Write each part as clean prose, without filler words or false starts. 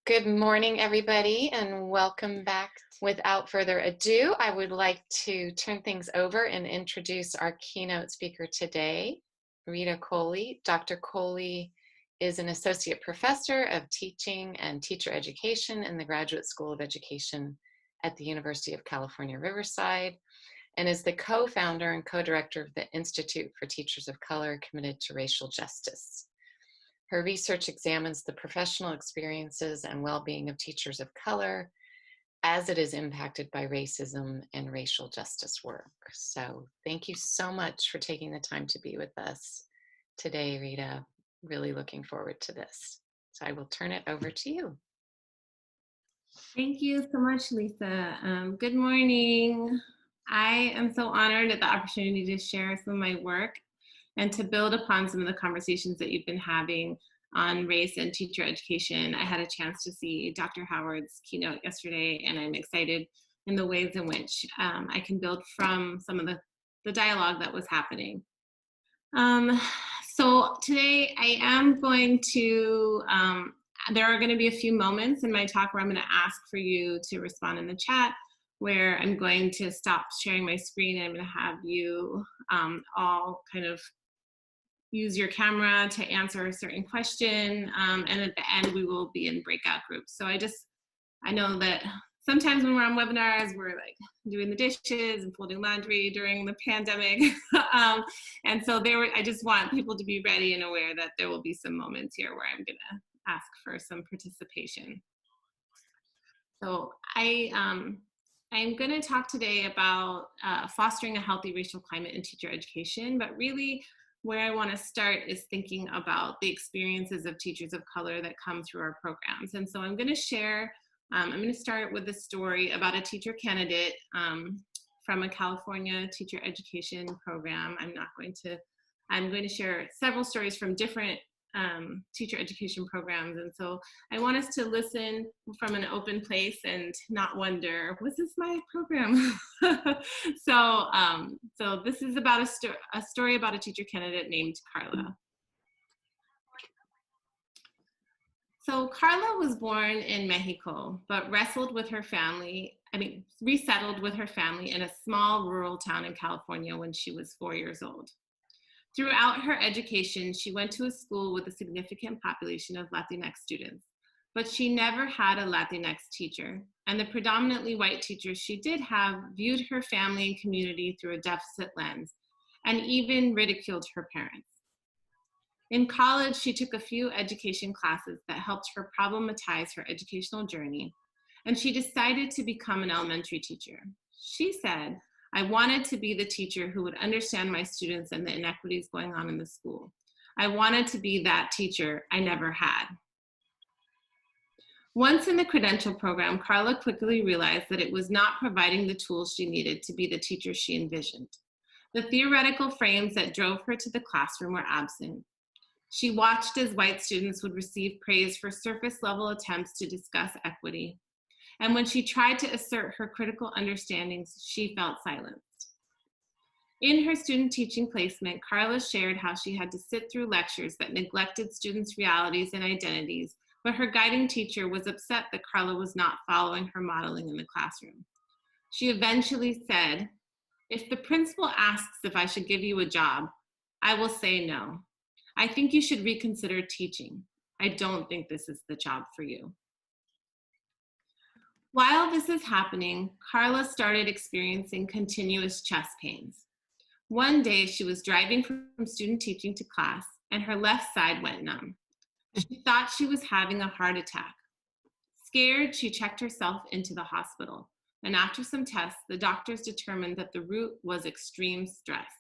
Good morning, everybody, and welcome back. Without further ado, I would like to turn things over and introduce our keynote speaker today, Rita Kohli. Dr. Kohli is an associate professor of teaching and teacher education in the Graduate School of Education at the University of California, Riverside, and is the co-founder and co-director of the Institute for Teachers of Color Committed to Racial Justice. Her research examines the professional experiences and well-being of teachers of color as it is impacted by racism and racial justice work. So thank you so much for taking the time to be with us today, Rita. Really looking forward to this. So I will turn it over to you. Thank you so much, Lisa. Good morning. I am so honored at the opportunity to share some of my work and to build upon some of the conversations that you've been having on race and teacher education. I had a chance to see Dr. Howard's keynote yesterday, and I'm excited in the ways in which I can build from some of the dialogue that was happening. So today I am going to, there are going to be a few moments in my talk where I'm going to ask for you to respond in the chat, where I'm going to stop sharing my screen and I'm going to have you all kind of use your camera to answer a certain question, and at the end we will be in breakout groups. So I know that sometimes when we're on webinars, we're like doing the dishes and folding laundry during the pandemic. And so I just want people to be ready and aware that there will be some moments here where I'm gonna ask for some participation. So I'm gonna talk today about fostering a healthy racial climate in teacher education, but really where I want to start is thinking about the experiences of teachers of color that come through our programs. And so I'm going to share, I'm going to start with a story about a teacher candidate from a California teacher education program. I'm going to share several stories from different teacher education programs. And so I want us to listen from an open place and not wonder, was this my program? So this is about a story about a teacher candidate named Carla. So Carla was born in Mexico, but resettled with her family in a small rural town in California when she was 4 years old. Throughout her education, she went to a school with a significant population of Latinx students, but she never had a Latinx teacher, and the predominantly white teachers she did have viewed her family and community through a deficit lens, and even ridiculed her parents. In college, she took a few education classes that helped her problematize her educational journey, and she decided to become an elementary teacher. She said, "I wanted to be the teacher who would understand my students and the inequities going on in the school. I wanted to be that teacher I never had." Once in the credential program, Carla quickly realized that it was not providing the tools she needed to be the teacher she envisioned. The theoretical frames that drove her to the classroom were absent. She watched as white students would receive praise for surface-level attempts to discuss equity. And when she tried to assert her critical understandings, she felt silenced. In her student teaching placement, Carla shared how she had to sit through lectures that neglected students' realities and identities, but her guiding teacher was upset that Carla was not following her modeling in the classroom. She eventually said, "If the principal asks if I should give you a job, I will say no. I think you should reconsider teaching. I don't think this is the job for you." While this is happening, Carla started experiencing continuous chest pains. One day, she was driving from student teaching to class, and her left side went numb. She thought she was having a heart attack. Scared, she checked herself into the hospital, and after some tests, the doctors determined that the root was extreme stress.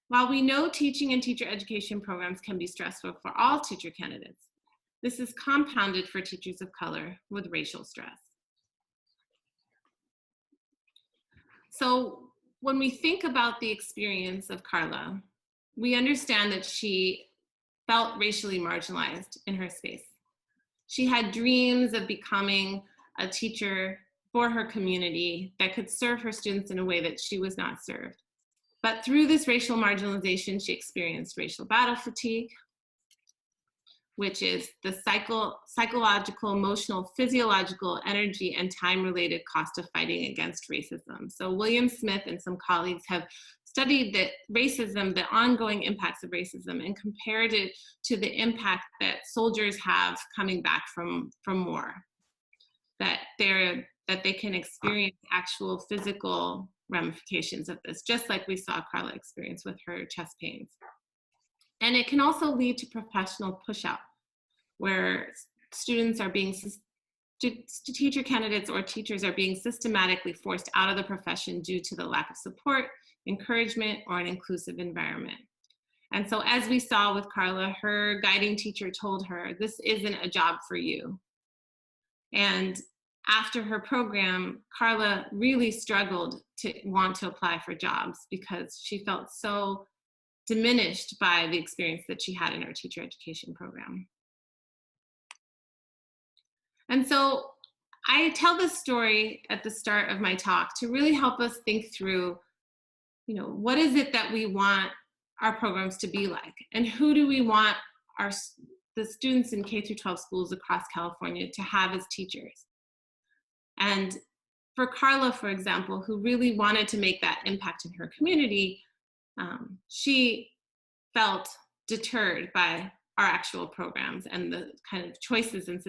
While we know teaching and teacher education programs can be stressful for all teacher candidates, this is compounded for teachers of color with racial stress. So when we think about the experience of Carla, we understand that she felt racially marginalized in her space. She had dreams of becoming a teacher for her community that could serve her students in a way that she was not served. But through this racial marginalization, she experienced racial battle fatigue, which is the psychological, emotional, physiological, energy, and time-related cost of fighting against racism. So William Smith and some colleagues have studied the racism, the ongoing impacts of racism, and compared it to the impact that soldiers have coming back from war, that they can experience actual physical ramifications of this, just like we saw Carla experience with her chest pains. And it can also lead to professional push-out, where students are being, teacher candidates or teachers are being systematically forced out of the profession due to the lack of support, encouragement, or an inclusive environment. And so as we saw with Carla, her guiding teacher told her, this isn't a job for you. And after her program, Carla really struggled to want to apply for jobs because she felt so diminished by the experience that she had in her teacher education program. And so I tell this story at the start of my talk to really help us think through, what is it that we want our programs to be like? And who do we want the students in K-12 schools across California to have as teachers? And for Carla, for example, who really wanted to make that impact in her community, she felt deterred by our actual programs and the kind of choices and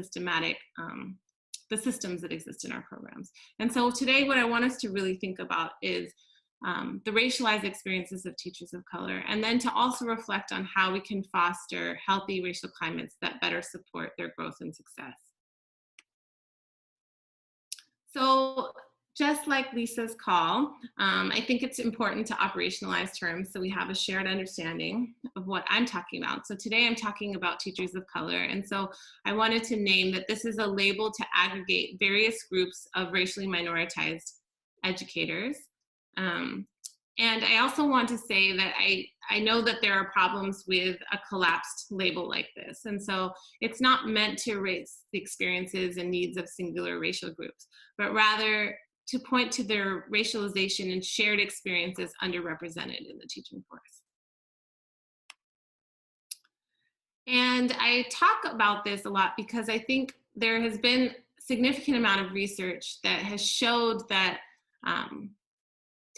the systems that exist in our programs. And so today what I want us to really think about is the racialized experiences of teachers of color, and then to also reflect on how we can foster healthy racial climates that better support their growth and success. So just like Lisa's call, I think it's important to operationalize terms so we have a shared understanding of what I'm talking about. So today I'm talking about teachers of color. And so I wanted to name that this is a label to aggregate various groups of racially minoritized educators. And I also want to say that I know that there are problems with a collapsed label like this. And so it's not meant to erase the experiences and needs of singular racial groups, but rather to point to their racialization and shared experiences underrepresented in the teaching force. And I talk about this a lot because I think there has been a significant amount of research that has showed that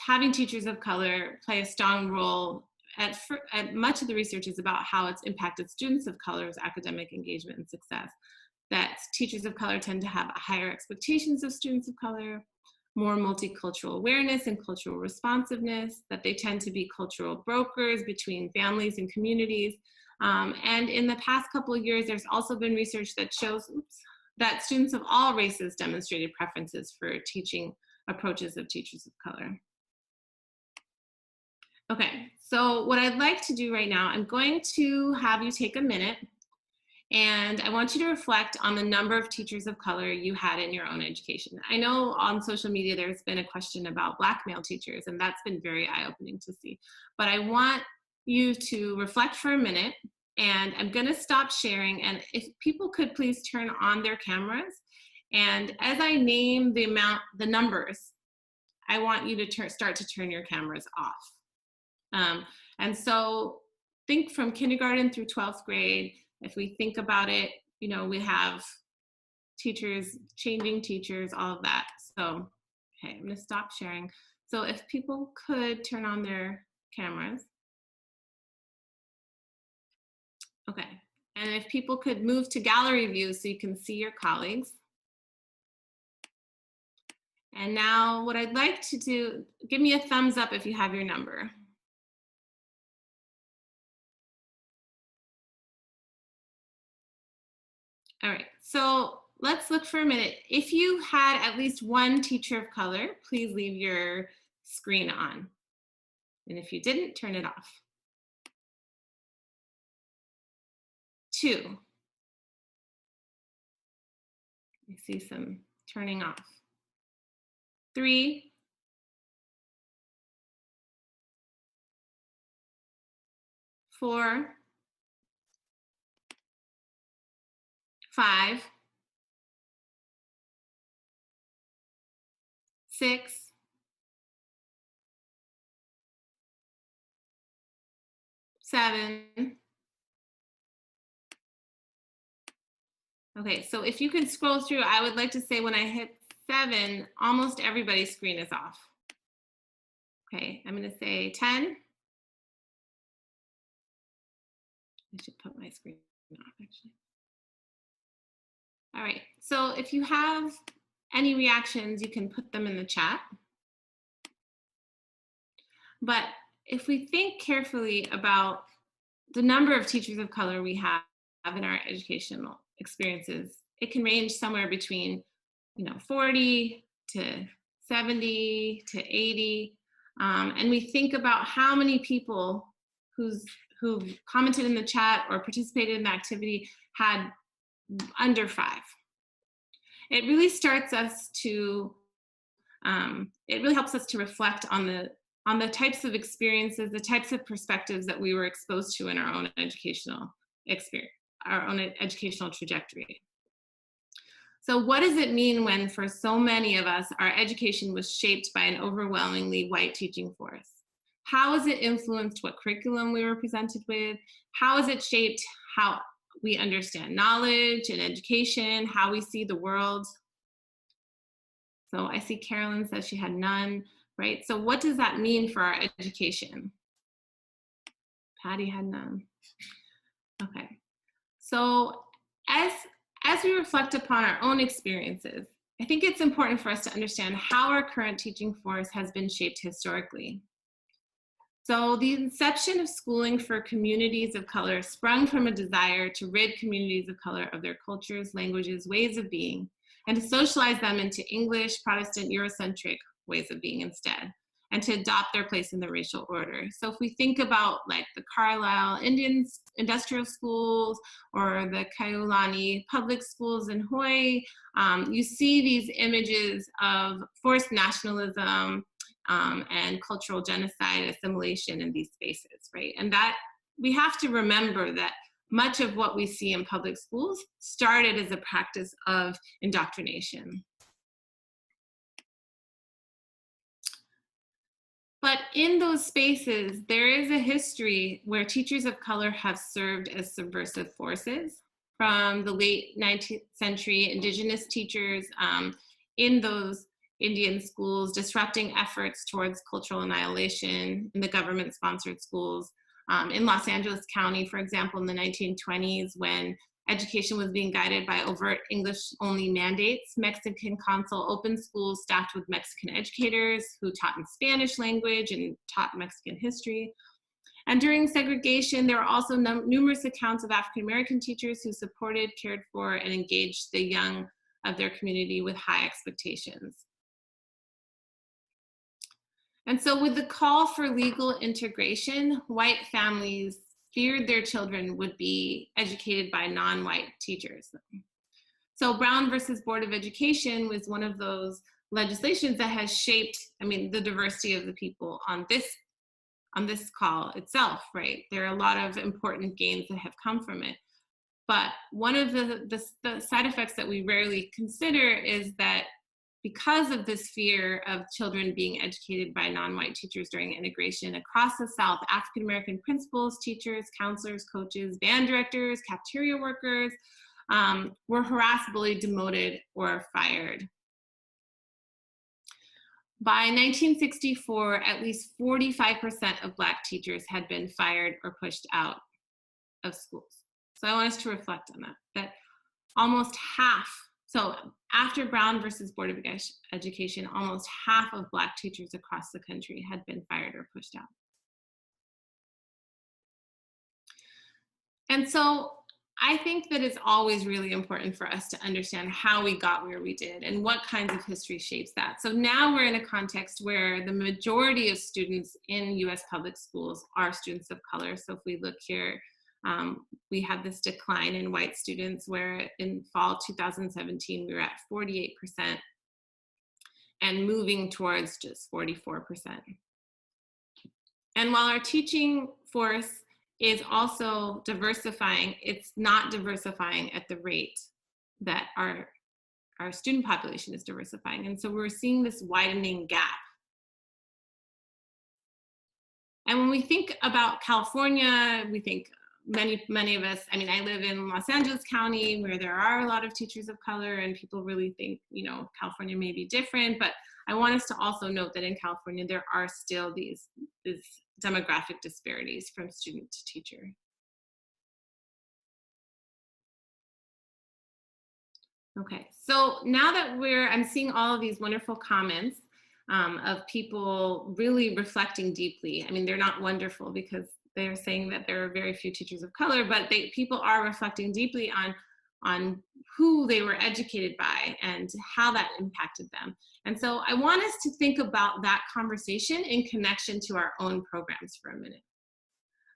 having teachers of color play a strong role at much of the research is about how it's impacted students of color's academic engagement and success. That teachers of color tend to have higher expectations of students of color, more multicultural awareness and cultural responsiveness, that they tend to be cultural brokers between families and communities. And in the past couple of years, there's also been research that shows that students of all races demonstrated preferences for teaching approaches of teachers of color. Okay, so what I'd like to do right now, I'm going to have you take a minute, and I want you to reflect on the number of teachers of color you had in your own education. I know on social media there's been a question about Black male teachers, and that's been very eye-opening to see. But I want you to reflect for a minute, and I'm gonna stop sharing, and if people could please turn on their cameras, and as I name the numbers, I want you to start to turn your cameras off. And so think from kindergarten through 12th grade. If we think about it, we have teachers, changing teachers, all of that. So, okay, I'm gonna stop sharing. So if people could turn on their cameras. Okay, and if people could move to gallery view so you can see your colleagues. And now what I'd like to do, give me a thumbs up if you have your number. All right, so let's look for a minute. If you had at least one teacher of color, please leave your screen on. And if you didn't, turn it off. 2. I see some turning off. 3. 4. 5. 6. 7. Okay, so if you can scroll through, I would like to say when I hit 7, almost everybody's screen is off. Okay, I'm going to say 10. I should put my screen off actually. All right, so if you have any reactions, you can put them in the chat. But if we think carefully about the number of teachers of color we have in our educational experiences, it can range somewhere between 40 to 70 to 80. And we think about how many people who've commented in the chat or participated in the activity had under 5. It really starts us to, it really helps us to reflect on the types of experiences, the types of perspectives that we were exposed to in our own educational experience, our own educational trajectory. So what does it mean when, for so many of us, our education was shaped by an overwhelmingly white teaching force? How has it influenced what curriculum we were presented with? How has it shaped how we understand knowledge and education, how we see the world? So I see Carolyn says she had none, right? So what does that mean for our education? Patty had none. Okay. So as we reflect upon our own experiences, I think it's important for us to understand how our current teaching force has been shaped historically. So the inception of schooling for communities of color sprung from a desire to rid communities of color of their cultures, languages, ways of being, and to socialize them into English, Protestant, Eurocentric ways of being instead, and to adopt their place in the racial order. So if we think about like the Carlisle Indian industrial schools or the Kailani public schools in Hawaii, you see these images of forced nationalism and cultural genocide, assimilation in these spaces, right? And that we have to remember that much of what we see in public schools started as a practice of indoctrination. But in those spaces, there is a history where teachers of color have served as subversive forces. From the late 19th century, indigenous teachers in those Indian schools disrupting efforts towards cultural annihilation in the government-sponsored schools. In Los Angeles County, for example, in the 1920s, when education was being guided by overt English-only mandates, Mexican Council opened schools staffed with Mexican educators who taught in Spanish language and taught Mexican history. And during segregation, there were also numerous accounts of African-American teachers who supported, cared for, and engaged the young of their community with high expectations. And so with the call for legal integration, white families feared their children would be educated by non-white teachers. So Brown versus Board of Education was one of those legislations that has shaped, the diversity of the people on this call itself, right? There are a lot of important gains that have come from it. But one of the side effects that we rarely consider is that because of this fear of children being educated by non-white teachers during integration across the South, African-American principals, teachers, counselors, coaches, band directors, cafeteria workers were harassed, bullied, demoted, or fired. By 1964, at least 45% of Black teachers had been fired or pushed out of schools. So I want us to reflect on that almost half. So after Brown versus Board of Education, almost half of Black teachers across the country had been fired or pushed out. And so I think that it's always really important for us to understand how we got where we did and what kinds of history shapes that. So now we're in a context where the majority of students in US public schools are students of color. So if we look here, we had this decline in white students where in fall 2017, we were at 48% and moving towards just 44%. And while our teaching force is also diversifying, it's not diversifying at the rate that our student population is diversifying. And so we're seeing this widening gap. And when we think about California, we think many of us, I mean, I live in Los Angeles County where there are a lot of teachers of color, and people really think, California may be different, but I want us to also note that in California, there are still these demographic disparities from student to teacher. Okay, so now that I'm seeing all of these wonderful comments of people really reflecting deeply. I mean, they're not wonderful because they're saying that there are very few teachers of color, but people are reflecting deeply on who they were educated by and how that impacted them. And so I want us to think about that conversation in connection to our own programs for a minute.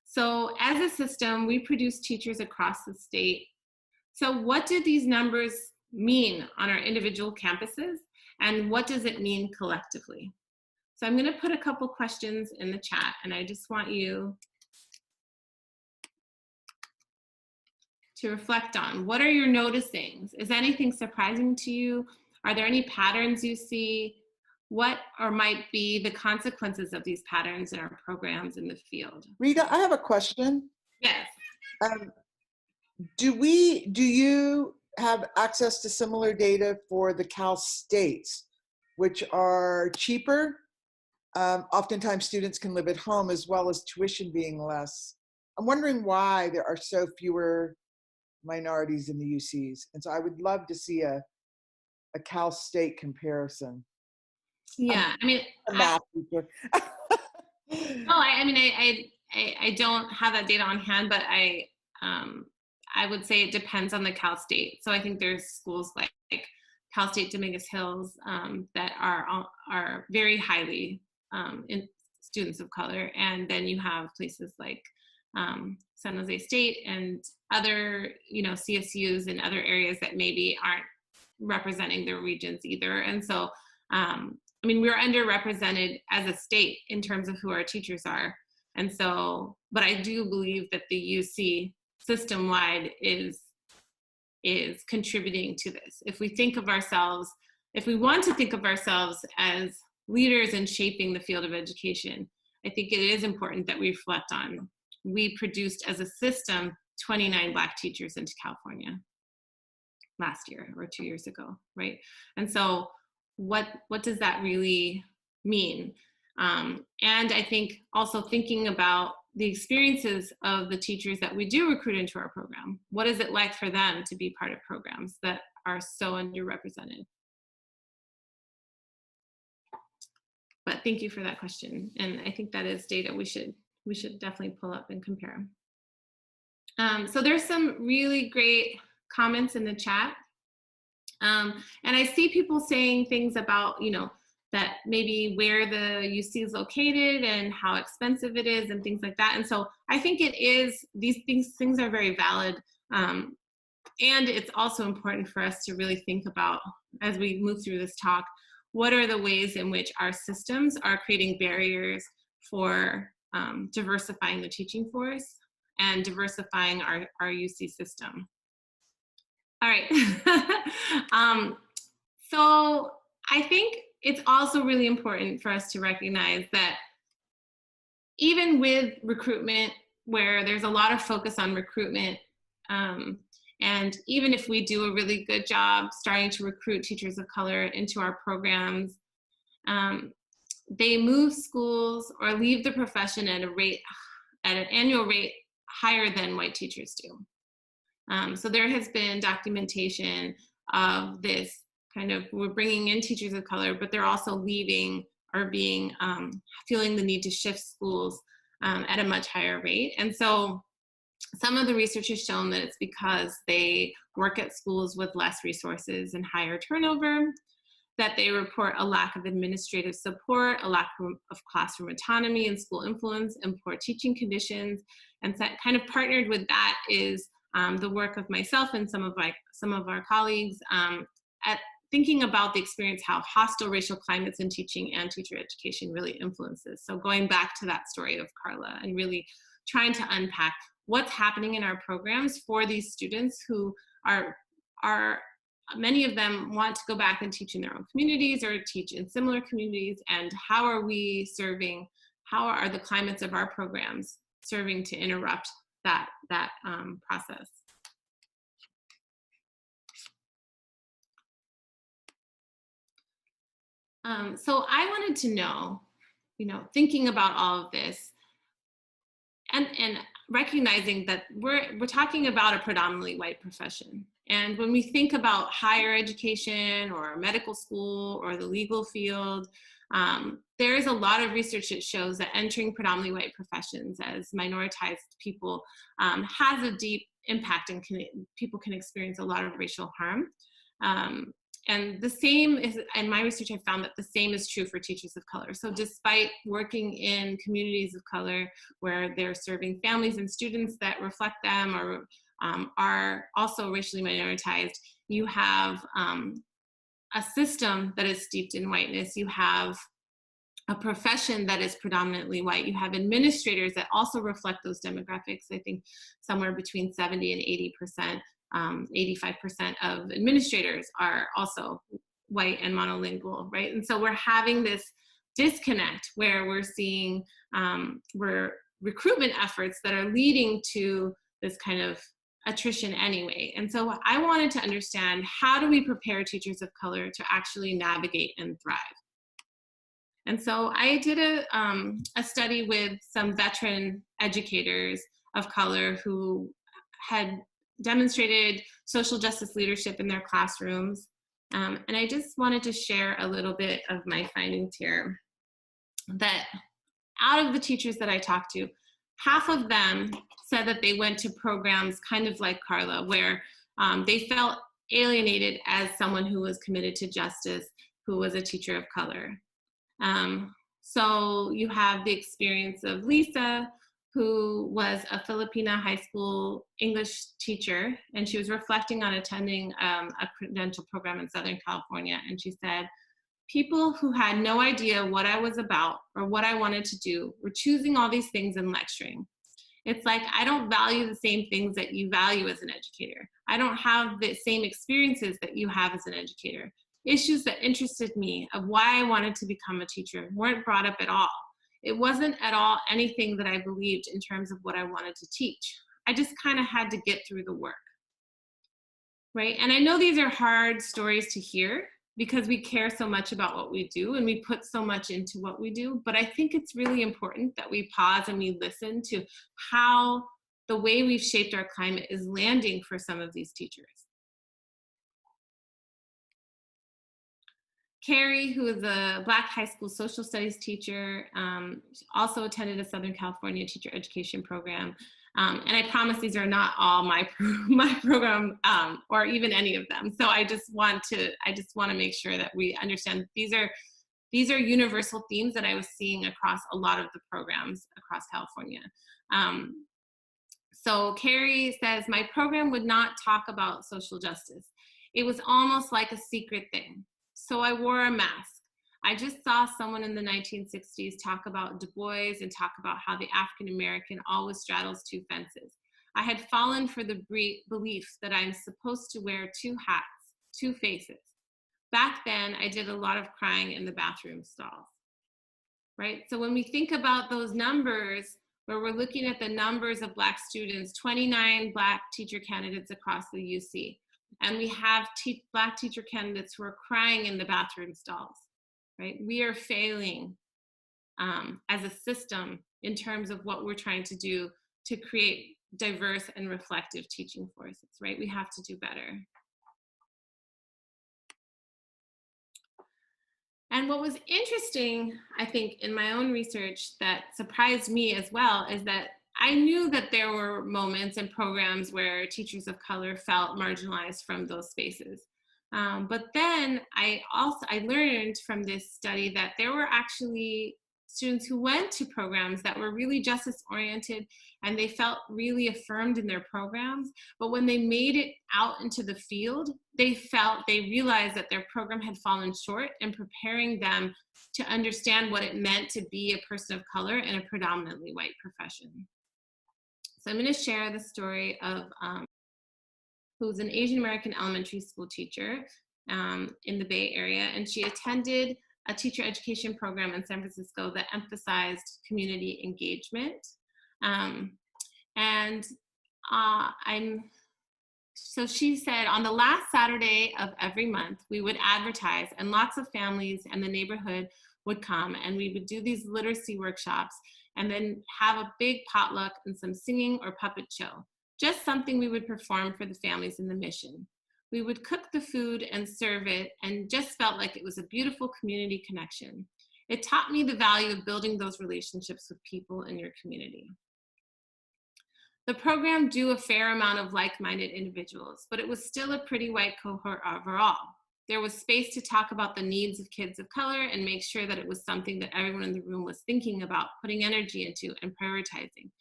So as a system, we produce teachers across the state. So what do these numbers mean on our individual campuses, and what does it mean collectively? So I'm going to put a couple questions in the chat, and I just want you to reflect on. What are your noticings? Is anything surprising to you? Are there any patterns you see? What or might be the consequences of these patterns in our programs in the field? Rita, I have a question. Yes. Do you have access to similar data for the Cal States, which are cheaper? Oftentimes students can live at home as well as tuition being less. I'm wondering why there are so fewer minorities in the UCs. And so I would love to see a Cal State comparison. Yeah, I mean, a math teacher. I don't have that data on hand, but I would say it depends on the Cal State. So I think there's schools like Cal State Dominguez Hills that are very highly in students of color, and then you have places like San Jose State and other CSUs in other areas that maybe aren't representing their regions either. And so we're underrepresented as a state in terms of who our teachers are. And so, but I do believe that the UC system-wide is contributing to this. If we want to think of ourselves as leaders in shaping the field of education, I think it is important that we reflect on, we produced as a system 29 Black teachers into California last year or 2 years ago, right? And so what does that really mean? And I think also thinking about the experiences of the teachers that we do recruit into our program. What is it like for them to be part of programs that are so underrepresented? But thank you for that question. And I think that is data we should definitely pull up and compare. So there's some really great comments in the chat. And I see people saying things about, that maybe where the UC is located and how expensive it is and things like that. And so I think it is, these things are very valid. And it's also important for us to really think about, as we move through this talk, what are the ways in which our systems are creating barriers for diversifying the teaching force and diversifying our UC system. All right. So I think it's also really important for us to recognize that even with recruitment, where there's a lot of focus on recruitment, and even if we do a really good job starting to recruit teachers of color into our programs, they move schools or leave the profession at an annual rate higher than white teachers do. So there has been documentation of this kind of, we're bringing in teachers of color, but they're also leaving or being, feeling the need to shift schools at a much higher rate. And so some of the research has shown that it's because they work at schools with less resources and higher turnover, that they report a lack of administrative support, a lack of classroom autonomy and school influence, and poor teaching conditions. And so kind of partnered with that is the work of myself and some of our colleagues at thinking about the experience, how hostile racial climates in teaching and teacher education really influences. So going back to that story of Carla and really trying to unpack what's happening in our programs for these students who are many of them want to go back and teach in their own communities or teach in similar communities, and how are the climates of our programs serving to interrupt that process. So I wanted to know, thinking about all of this, and recognizing that we're talking about a predominantly white profession. And when we think about higher education or medical school or the legal field, there is a lot of research that shows that entering predominantly white professions as minoritized people has a deep impact, and people can experience a lot of racial harm. And the same is, in my research, I found that the same is true for teachers of color. So despite working in communities of color where they're serving families and students that reflect them or are also racially minoritized, you have a system that is steeped in whiteness. You have a profession that is predominantly white. You have administrators that also reflect those demographics. I think somewhere between 70 and 80%. 85% of administrators are also white and monolingual, right? And so we're having this disconnect where we're seeing recruitment efforts that are leading to this kind of attrition anyway. And so I wanted to understand, how do we prepare teachers of color to actually navigate and thrive? And so I did a study with some veteran educators of color who had demonstrated social justice leadership in their classrooms. And I just wanted to share a little bit of my findings here. That out of the teachers that I talked to, half of them said that they went to programs kind of like Carla, where they felt alienated as someone who was committed to justice, who was a teacher of color. So you have the experience of Lisa, who was a Filipina high school English teacher, and she was reflecting on attending a credential program in Southern California. And she said, people who had no idea what I was about or what I wanted to do were choosing all these things and lecturing. It's like, I don't value the same things that you value as an educator. I don't have the same experiences that you have as an educator. Issues that interested me of why I wanted to become a teacher weren't brought up at all. It wasn't at all anything that I believed in terms of what I wanted to teach. I just kind of had to get through the work, right? And I know these are hard stories to hear because we care so much about what we do and we put so much into what we do, but I think it's really important that we pause and we listen to how the way we've shaped our climate is landing for some of these teachers. Carrie, who is a Black high school social studies teacher, also attended a Southern California teacher education program. And I promise these are not all my program or even any of them. So I just want to make sure that we understand these are universal themes that I was seeing across a lot of the programs across California. So Carrie says, my program would not talk about social justice. It was almost like a secret thing. So I wore a mask. I just saw someone in the 1960s talk about Du Bois and talk about how the African American always straddles two fences. I had fallen for the belief that I'm supposed to wear two hats, two faces. Back then, I did a lot of crying in the bathroom stalls, right? So when we think about those numbers, where we're looking at the numbers of Black students, 29 Black teacher candidates across the UC, and we have Black teacher candidates who are crying in the bathroom stalls, right? We are failing as a system in terms of what we're trying to do to create diverse and reflective teaching forces, right? We have to do better. And what was interesting, I think, in my own research that surprised me as well is that I knew that there were moments and programs where teachers of color felt marginalized from those spaces. But then I learned from this study that there were actually students who went to programs that were really justice oriented and they felt really affirmed in their programs. But when they made it out into the field, they realized that their program had fallen short in preparing them to understand what it meant to be a person of color in a predominantly white profession. So I'm going to share the story of who's an Asian American elementary school teacher in the Bay Area, and she attended a teacher education program in San Francisco that emphasized community engagement. And And so she said, on the last Saturday of every month, we would advertise, and lots of families and the neighborhood would come, and we would do these literacy workshops, and then have a big potluck and some singing or puppet show. Just something we would perform for the families in the mission. We would cook the food and serve it, and just felt like it was a beautiful community connection. It taught me the value of building those relationships with people in your community. The program drew a fair amount of like-minded individuals, but it was still a pretty white cohort overall. There was space to talk about the needs of kids of color and make sure that it was something that everyone in the room was thinking about, putting energy into, and prioritizing.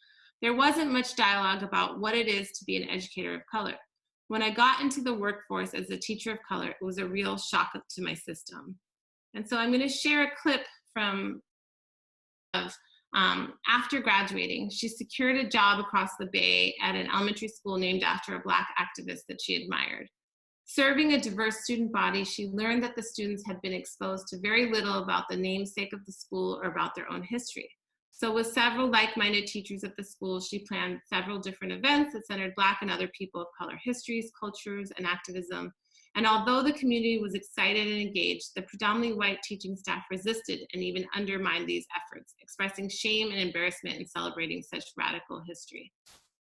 There wasn't much dialogue about what it is to be an educator of color. When I got into the workforce as a teacher of color, it was a real shock to my system. And so I'm going to share a clip from after graduating. She secured a job across the bay at an elementary school named after a Black activist that she admired. Serving a diverse student body, she learned that the students had been exposed to very little about the namesake of the school or about their own history. So with several like-minded teachers at the school, she planned several different events that centered Black and other people of color histories, cultures, and activism. And although the community was excited and engaged, the predominantly white teaching staff resisted and even undermined these efforts, expressing shame and embarrassment in celebrating such radical history.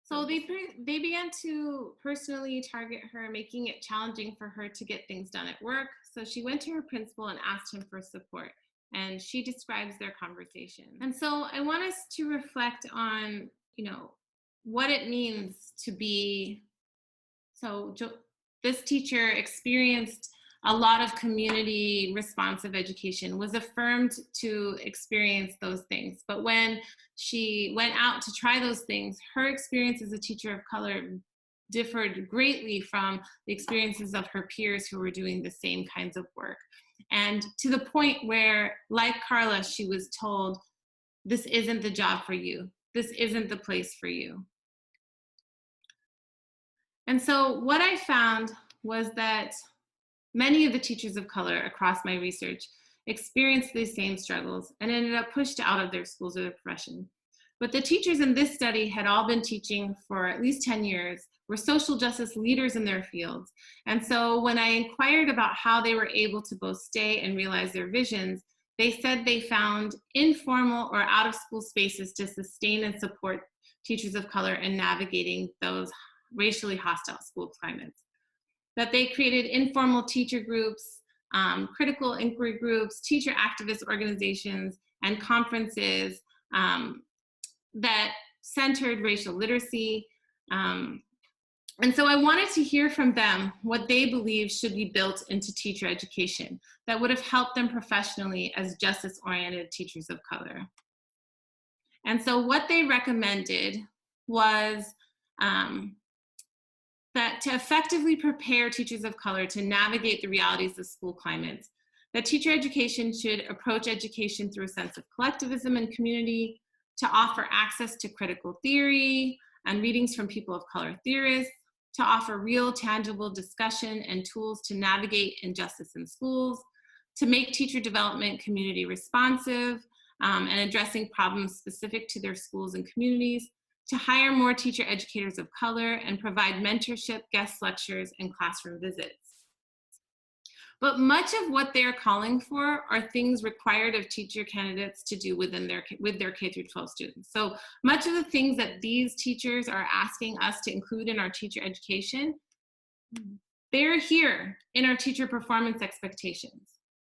So they began to personally target her, making it challenging for her to get things done at work. So she went to her principal and asked him for support. And she describes their conversation. And so I want us to reflect on, what it means to be, this teacher experienced a lot of community responsive education, was affirmed to experience those things. But when she went out to try those things, her experience as a teacher of color differed greatly from the experiences of her peers who were doing the same kinds of work. And to the point where, like Carla, she was told, this isn't the job for you. This isn't the place for you. And so what I found was that many of the teachers of color across my research experienced these same struggles and ended up pushed out of their schools or their profession. But the teachers in this study had all been teaching for at least 10 years, were social justice leaders in their fields. And so when I inquired about how they were able to both stay and realize their visions, they said they found informal or out-of-school spaces to sustain and support teachers of color in navigating those racially hostile school climates. That they created informal teacher groups, critical inquiry groups, teacher activist organizations, and conferences that centered racial literacy. And so I wanted to hear from them what they believe should be built into teacher education that would have helped them professionally as justice-oriented teachers of color. And so what they recommended was that to effectively prepare teachers of color to navigate the realities of school climates, that teacher education should approach education through a sense of collectivism and community, to offer access to critical theory and readings from people of color theorists, to offer real, tangible discussion and tools to navigate injustice in schools, to make teacher development community responsive and addressing problems specific to their schools and communities, to hire more teacher educators of color and provide mentorship, guest lectures, and classroom visits. But much of what they're calling for are things required of teacher candidates to do with their K through 12 students. So much of the things that these teachers are asking us to include in our teacher education, they're here in our teacher performance expectations.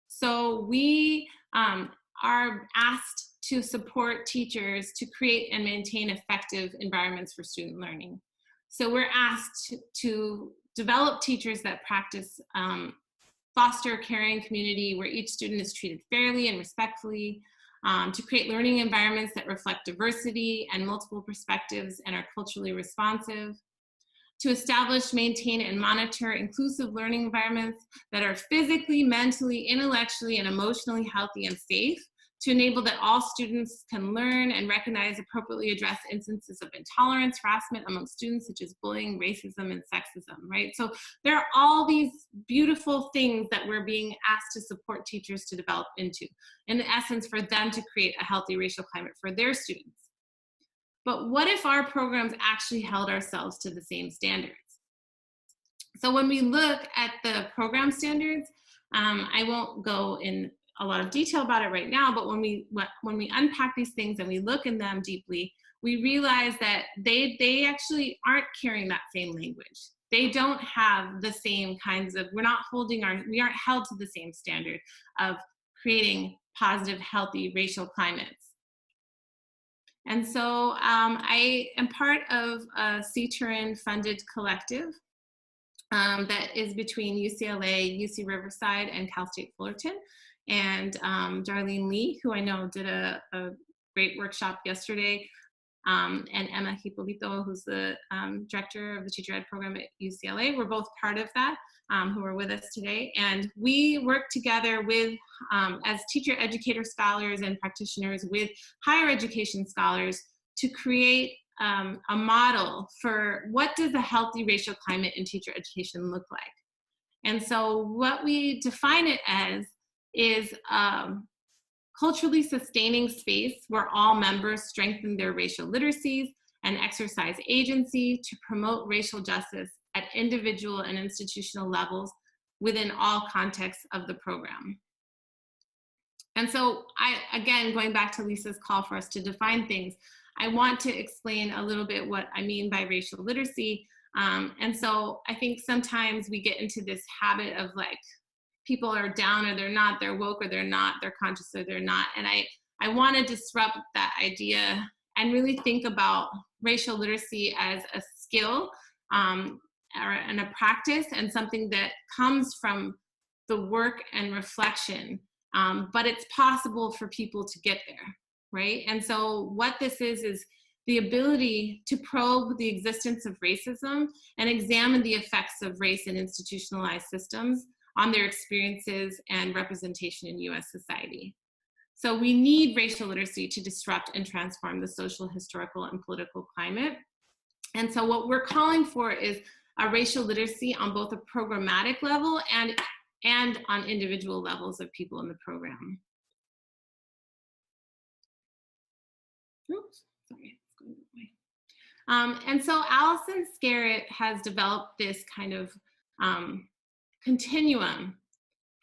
So we are asked to support teachers to create and maintain effective environments for student learning. So we're asked to develop teachers that practice foster a caring community where each student is treated fairly and respectfully, to create learning environments that reflect diversity and multiple perspectives and are culturally responsive, to establish, maintain, and monitor inclusive learning environments that are physically, mentally, intellectually, and emotionally healthy and safe, to enable that all students can learn and recognize, appropriately address instances of intolerance, harassment among students, such as bullying, racism, and sexism, right? So there are all these beautiful things that we're being asked to support teachers to develop into, in essence, for them to create a healthy racial climate for their students. but what if our programs actually held ourselves to the same standards? So when we look at the program standards, I won't go in a lot of detail about it right now, but when we unpack these things and we look in them deeply, we realize that they actually aren't carrying that same language. They don't have the same kinds of, we aren't held to the same standard of creating positive, healthy racial climates. And so I am part of a C-Turin funded collective that is between UCLA, UC Riverside, and Cal State Fullerton. And Darlene Lee, who I know did a great workshop yesterday, and Emma Hipolito, who's the director of the teacher ed program at UCLA. We're both part of that, who are with us today. And we work together with, as teacher educator scholars and practitioners with higher education scholars to create a model for what does a healthy racial climate in teacher education look like. And so what we define it as is culturally sustaining space where all members strengthen their racial literacies and exercise agency to promote racial justice at individual and institutional levels within all contexts of the program. And so again, going back to Lisa's call for us to define things, I want to explain a little bit what I mean by racial literacy. And so I think sometimes we get into this habit of like, people are down or they're not, they're woke or they're not, they're conscious or they're not. And I want to disrupt that idea and really think about racial literacy as a skill and a practice and something that comes from the work and reflection. But it's possible for people to get there, right? And so what this is the ability to probe the existence of racism and examine the effects of race in institutionalized systems on their experiences and representation in US society. So we need racial literacy to disrupt and transform the social, historical, and political climate. And so what we're calling for is a racial literacy on both a programmatic level and on individual levels of people in the program. Oops, sorry, it's going that way. And so Alison Scarrett has developed this kind of continuum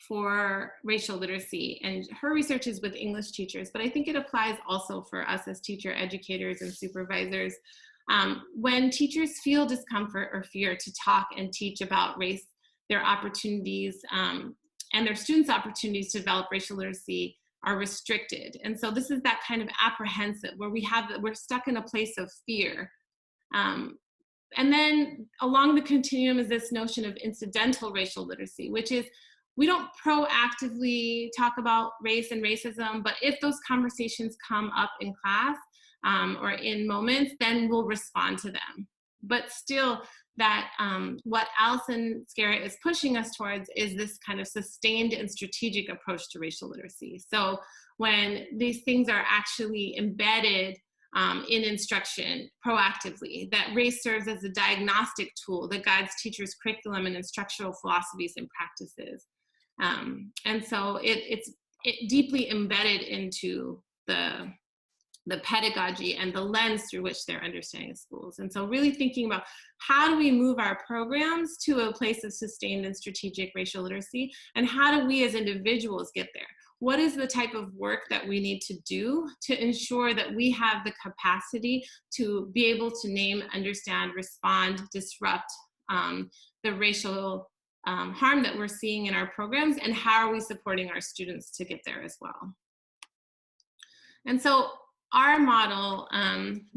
for racial literacy, and her research is with English teachers, but I think it applies also for us as teacher educators and supervisors. When teachers feel discomfort or fear to talk and teach about race, their opportunities and their students' opportunities to develop racial literacy are restricted. And so this is that kind of apprehensive where we're stuck in a place of fear. And then along the continuum is this notion of incidental racial literacy, which is we don't proactively talk about race and racism, but if those conversations come up in class or in moments, then we'll respond to them. But still, that what Alison Scarrett is pushing us towards is this kind of sustained and strategic approach to racial literacy. So when these things are actually embedded in instruction proactively, that race serves as a diagnostic tool that guides teachers' curriculum and instructional philosophies and practices. And so it's deeply embedded into the pedagogy and the lens through which they're understanding schools. And so really thinking about how do we move our programs to a place of sustained and strategic racial literacy, and how do we as individuals get there? What is the type of work that we need to do to ensure that we have the capacity to be able to name, understand, respond, disrupt the racial harm that we're seeing in our programs, and how are we supporting our students to get there as well? And so our model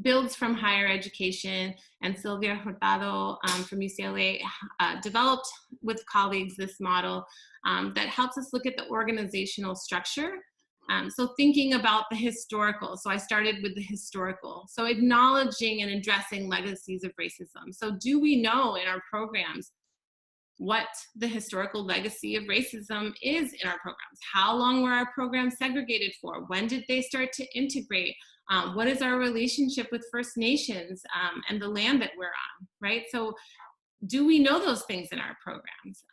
builds from higher education, and Sylvia Hurtado from UCLA developed with colleagues this model that helps us look at the organizational structure. So thinking about the historical, so I started with the historical. So acknowledging and addressing legacies of racism. So do we know in our programs what the historical legacy of racism is in our programs? How long were our programs segregated for? When did they start to integrate? What is our relationship with First Nations and the land that we're on, right? So do we know those things in our programs?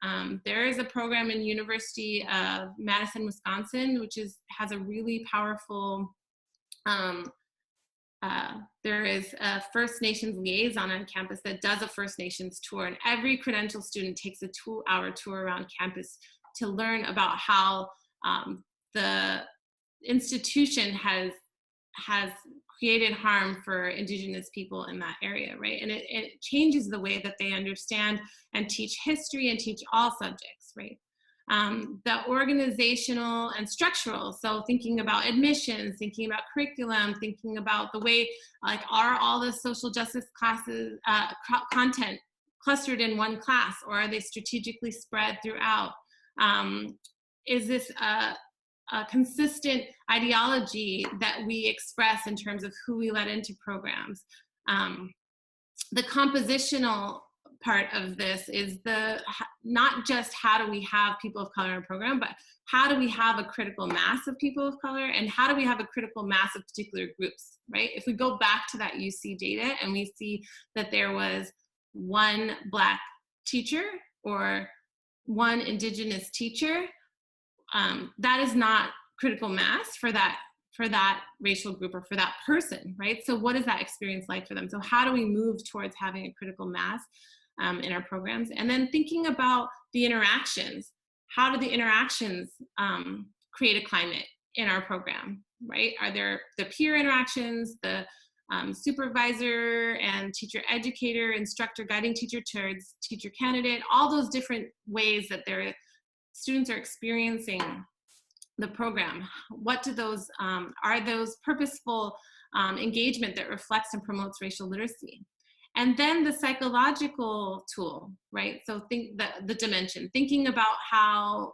There is a program in University of Madison, Wisconsin, which has a really powerful there is a First Nations liaison on campus that does a First Nations tour, and every credential student takes a 2-hour tour around campus to learn about how the institution has created harm for Indigenous people in that area, right? And it changes the way that they understand and teach history and teach all subjects, right? The organizational and structural, so thinking about admissions, thinking about curriculum, thinking about the way, like, are all the social justice classes, content clustered in one class, or are they strategically spread throughout? Is this a consistent ideology that we express in terms of who we let into programs? The compositional part of this is not just how do we have people of color in a program, but how do we have a critical mass of people of color, and how do we have a critical mass of particular groups, right? If we go back to that UC data and we see that there was one Black teacher or one Indigenous teacher, that is not critical mass for that racial group or for that person, right? So what is that experience like for them? So how do we move towards having a critical mass in our programs? And then thinking about the interactions. How do the interactions create a climate in our program, right? Are there the peer interactions, the supervisor and teacher educator, instructor guiding teacher towards teacher candidate, all those different ways that their students are experiencing the program? What do those, are those purposeful engagement that reflects and promotes racial literacy? And then the psychological tool, right? So think the dimension, thinking about how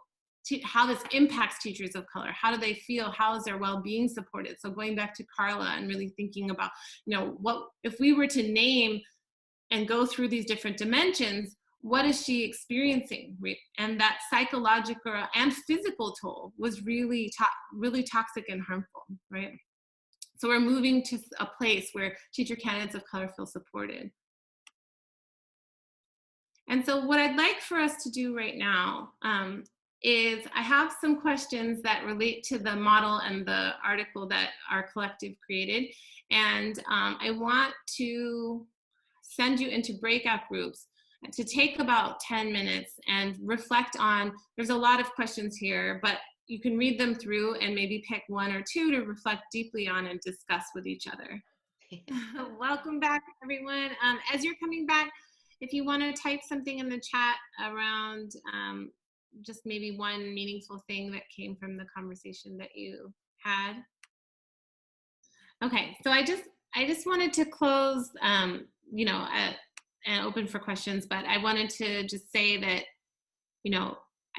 this impacts teachers of color. How do they feel? How is their well-being supported? So going back to Carla and really thinking about, what if we were to name and go through these different dimensions, what is she experiencing? And that psychological and physical toll was really toxic and harmful, right? So we're moving to a place where teacher candidates of color feel supported. And so what I'd like for us to do right now is I have some questions that relate to the model and the article that our collective created. And I want to send you into breakout groups to take about 10 minutes and reflect on, there's a lot of questions here, but you can read them through and maybe pick one or two to reflect deeply on and discuss with each other. Welcome back, everyone. As you're coming back, if you want to type something in the chat around just maybe one meaningful thing that came from the conversation that you had. Okay, so I just wanted to close, and open for questions, but I wanted to just say that,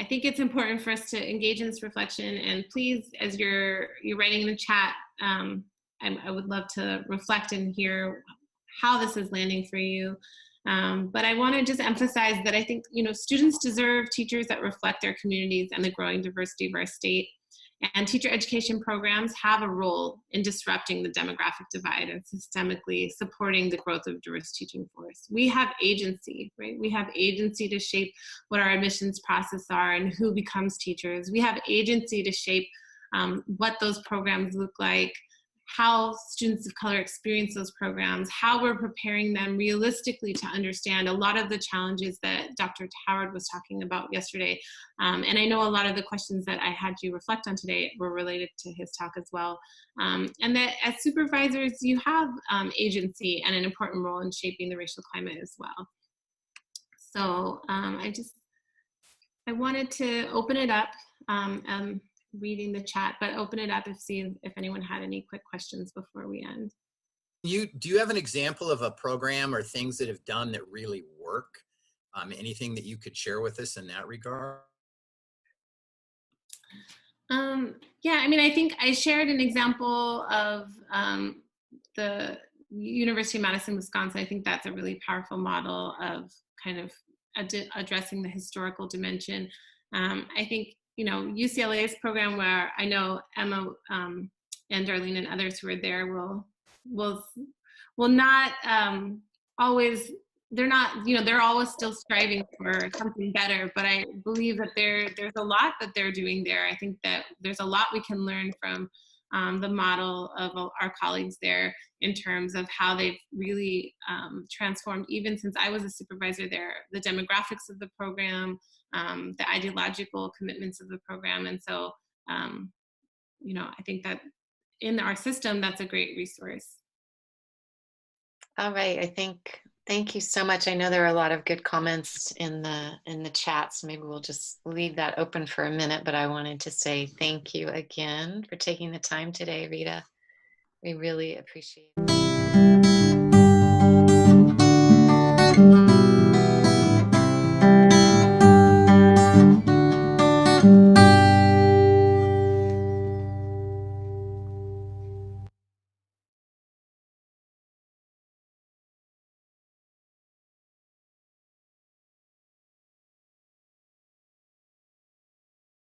I think it's important for us to engage in this reflection, and please, as you're writing in the chat, I would love to reflect and hear how this is landing for you. But I want to just emphasize that I think, students deserve teachers that reflect their communities and the growing diversity of our state. And teacher education programs have a role in disrupting the demographic divide and systemically supporting the growth of diverse teaching force. We have agency, right? We have agency to shape what our admissions process are and who becomes teachers. We have agency to shape what those programs look like, how students of color experience those programs, how we're preparing them realistically to understand a lot of the challenges that Dr. Howard was talking about yesterday. And I know a lot of the questions that I had you reflect on today were related to his talk as well. And that as supervisors, you have agency and an important role in shaping the racial climate as well. So I wanted to open it up. Reading the chat, but open it up and see if anyone had any quick questions before we end. Do you have an example of a program or things that have done that really work? Anything that you could share with us in that regard? Yeah, I mean, I think I shared an example of the University of Madison, Wisconsin. I think that's a really powerful model of kind of addressing the historical dimension. I think UCLA's program, where I know Emma and Darlene and others who are there will not always, they're always still striving for something better, but I believe that there's a lot that they're doing there. I think that there's a lot we can learn from the model of our colleagues there in terms of how they've really transformed, even since I was a supervisor there, the demographics of the program, the ideological commitments of the program. And so, I think that in our system, that's a great resource. All right, thank you so much. I know there are a lot of good comments in the chat, so maybe we'll just leave that open for a minute, but I wanted to say thank you again for taking the time today, Rita. We really appreciate it.